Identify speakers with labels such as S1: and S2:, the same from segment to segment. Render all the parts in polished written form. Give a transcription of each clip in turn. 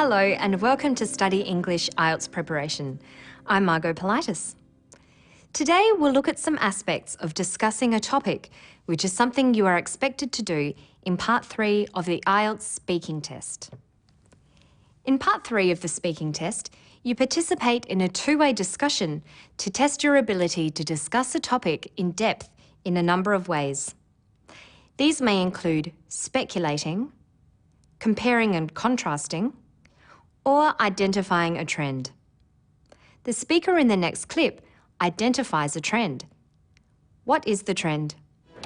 S1: Hello and welcome to Study English IELTS Preparation. I'm Margot Politis. Today we'll look at some aspects of discussing a topic, which is something you are expected to do in Part 3 of the IELTS speaking test. In Part 3 of the speaking test, you participate in a two-way discussion to test your ability to discuss a topic in depth in a number of ways. These may include speculating, comparing and contrasting, or identifying a trend. The speaker in the next clip identifies a trend. What is the trend?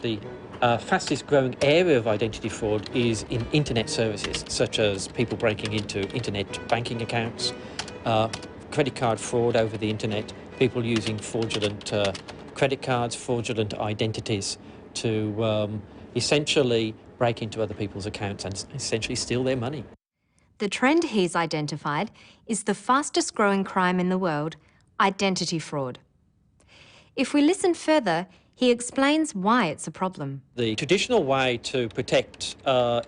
S2: The fastest growing area of identity fraud is in internet services, such as people breaking into internet banking accounts, credit card fraud over the internet, people using fraudulent credit cards, fraudulent identities to essentially break into other people's accounts and essentially steal their money.
S1: The trend he's identified is the fastest growing crime in the world, identity fraud. If we listen further, he explains why it's a problem.
S2: The traditional way to protect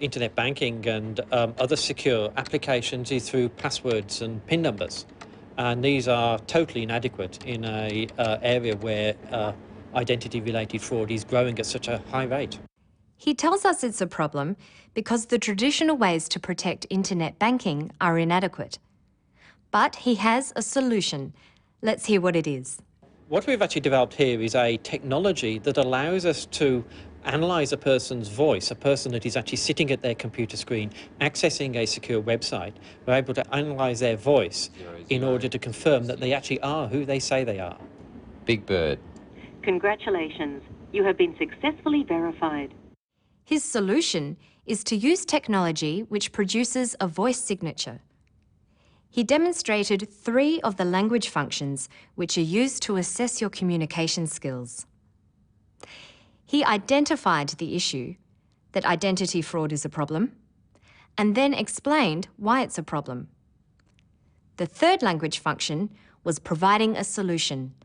S2: internet banking and other secure applications is through passwords and PIN numbers. And these are totally inadequate in an area where identity-related fraud is growing at such a high rate.
S1: He tells us it's a problem because the traditional ways to protect internet banking are inadequate. But he has a solution. Let's hear what it is.
S2: What we've actually developed here is a technology that allows us to analyse a person's voice, a person that is actually sitting at their computer screen, accessing a secure website. We're able to analyse their voice in order to confirm that they actually are who they say they are.
S3: Big Bird.
S4: Congratulations, you have been successfully verified.
S1: His solution is to use technology which produces a voice signature. He demonstrated 3 of the language functions which are used to assess your communication skills. He identified the issue, that identity fraud is a problem, and then explained why it's a problem. The 3rd language function was providing a solution.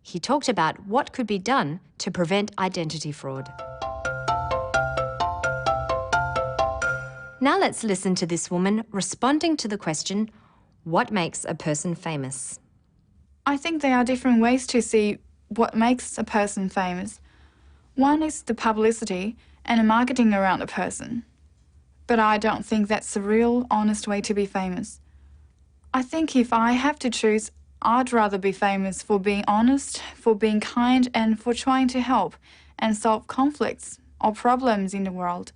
S1: He talked about what could be done to prevent identity fraud. Now let's listen to this woman responding to the question, what makes a person famous?
S5: I think there are different ways to see what makes a person famous. One is the publicity and the marketing around a person. But I don't think that's the real, honest way to be famous. I think if I have to choose, I'd rather be famous for being honest, for being kind, and for trying to help and solve conflicts or problems in the world,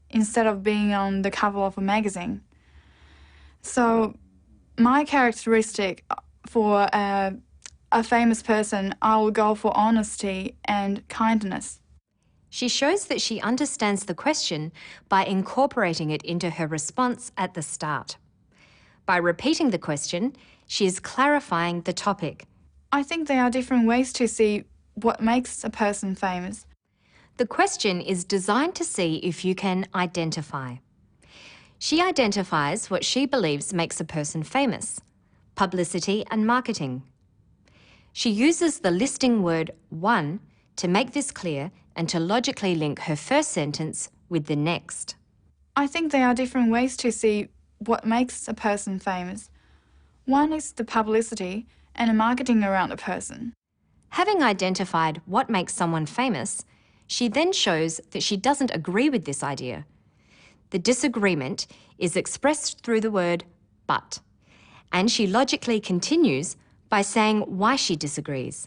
S5: instead of being on the cover of a magazine. So my characteristic for a famous person, I will go for honesty and kindness.
S1: She shows that she understands the question by incorporating it into her response at the start. By repeating the question, she is clarifying the topic.
S5: I think there are different ways to see what makes a person famous.
S1: The question is designed to see if you can identify. She identifies what she believes makes a person famous: publicity and marketing. She uses the listing word one to make this clear and to logically link her first sentence with the next.
S5: I think there are different ways to see what makes a person famous. One is the publicity and the marketing around a person.
S1: Having identified what makes someone famous, she then shows that she doesn't agree with this idea. The disagreement is expressed through the word but, and she logically continues by saying why she disagrees.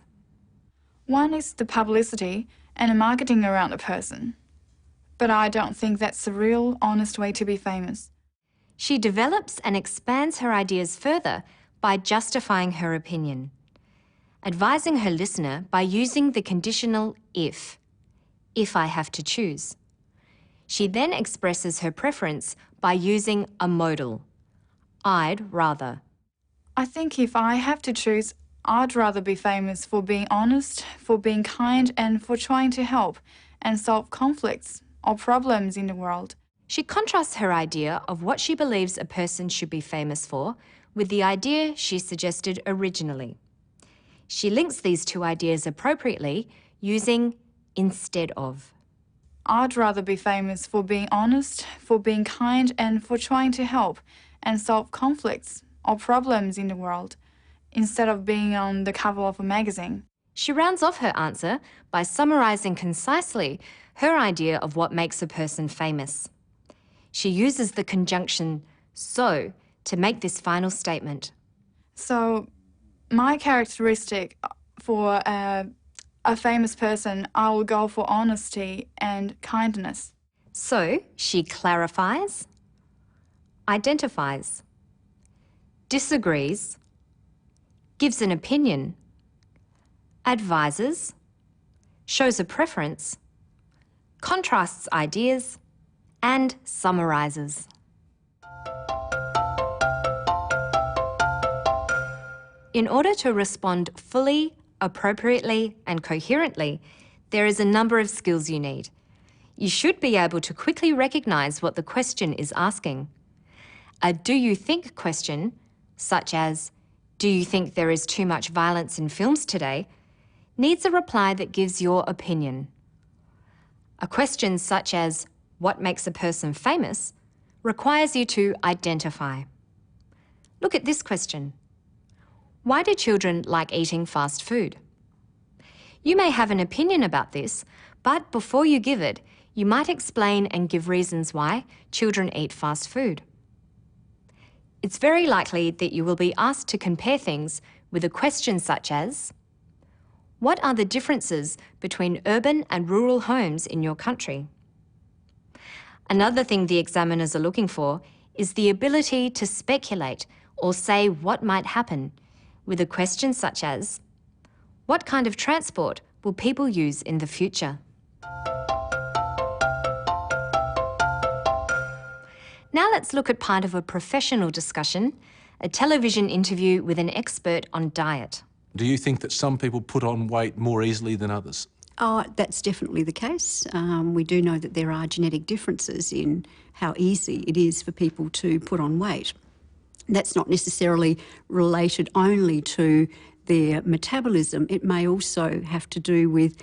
S5: One is the publicity and the marketing around a person. But I don't think that's the real, honest way to be famous.
S1: She develops and expands her ideas further by justifying her opinion, advising her listener by using the conditional if I have to choose. She then expresses her preference by using a modal, I'd rather.
S5: I think if I have to choose, I'd rather be famous for being honest, for being kind, and for trying to help and solve conflicts or problems in the world.
S1: She contrasts her idea of what she believes a person should be famous for with the idea she suggested originally. She links these two ideas appropriately using instead of.
S5: I'd rather be famous for being honest, for being kind, and for trying to help and solve conflicts or problems in the world, instead of being on the cover of a magazine.
S1: She rounds off her answer by summarising concisely her idea of what makes a person famous. She uses the conjunction so to make this final statement.
S5: So, my characteristic for a famous person, I will go for honesty and kindness.
S1: So she clarifies, identifies, disagrees, gives an opinion, advises, shows a preference, contrasts ideas, and summarises. In order to respond fully, appropriately, and coherently, there is a number of skills you need. You should be able to quickly recognise what the question is asking. A do you think question, such as, do you think there is too much violence in films today, needs a reply that gives your opinion. A question such as, what makes a person famous, requires you to identify. Look at this question. Why do children like eating fast food? You may have an opinion about this, but before you give it, you might explain and give reasons why children eat fast food. It's very likely that you will be asked to compare things with a question such as, what are the differences between urban and rural homes in your country? Another thing the examiners are looking for is the ability to speculate or say what might happen with a question such as, what kind of transport will people use in the future? Now let's look at part of a professional discussion, a television interview with an expert on diet.
S3: Do you think that some people put on weight more easily than others?
S6: That's definitely the case. We do know that there are genetic differences in how easy it is for people to put on weight. That's not necessarily related only to their metabolism. It may also have to do with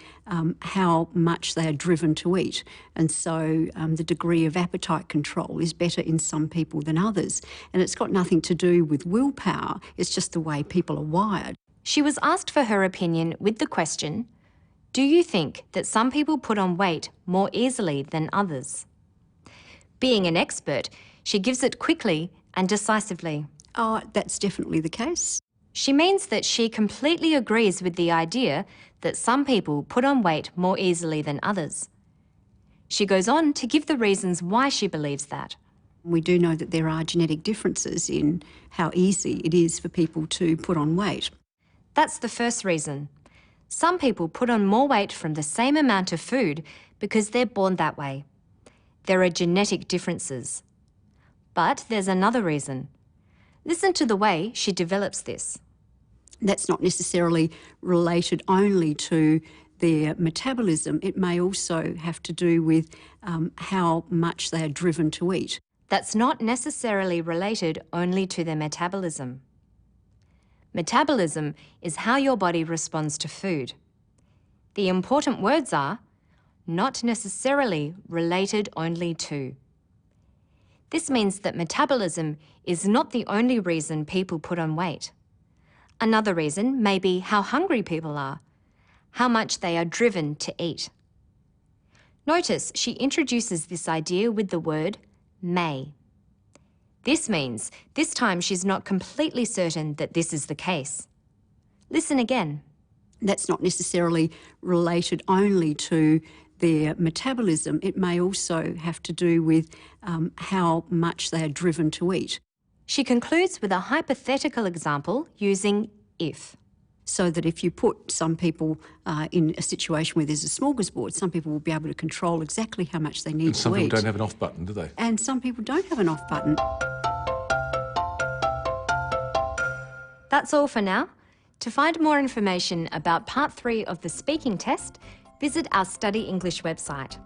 S6: how much they are driven to eat. And so the degree of appetite control is better in some people than others. And it's got nothing to do with willpower, it's just the way people are wired.
S1: She was asked for her opinion with the question, do you think that some people put on weight more easily than others? Being an expert, she gives it quickly and decisively.
S6: That's definitely the case.
S1: She means that she completely agrees with the idea that some people put on weight more easily than others. She goes on to give the reasons why she believes that.
S6: We do know that there are genetic differences in how easy it is for people to put on weight.
S1: That's the first reason. Some people put on more weight from the same amount of food because they're born that way. There are genetic differences. But there's another reason. Listen to the way she develops this.
S6: That's not necessarily related only to their metabolism. It may also have to do with how much they are driven to eat.
S1: That's not necessarily related only to their metabolism. Metabolism is how your body responds to food. The important words are not necessarily related only to. This means that metabolism is not the only reason people put on weight. Another reason may be how hungry people are, how much they are driven to eat. Notice she introduces this idea with the word may. This means this time she's not completely certain that this is the case. Listen again.
S6: That's not necessarily related only to their metabolism. It may also have to do with how much they are driven to eat.
S1: She concludes with a hypothetical example using if.
S6: So that if you put some people in a situation where there's a smorgasbord, some people will be able to control exactly how much they need to eat.
S3: And some people don't have an off button, do they?
S6: And some people don't have an off button.
S1: That's all for now. To find more information about Part 3 of the speaking test, visit our Study English website.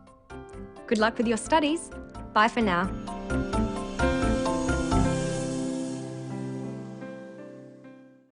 S1: Good luck with your studies. Bye for now.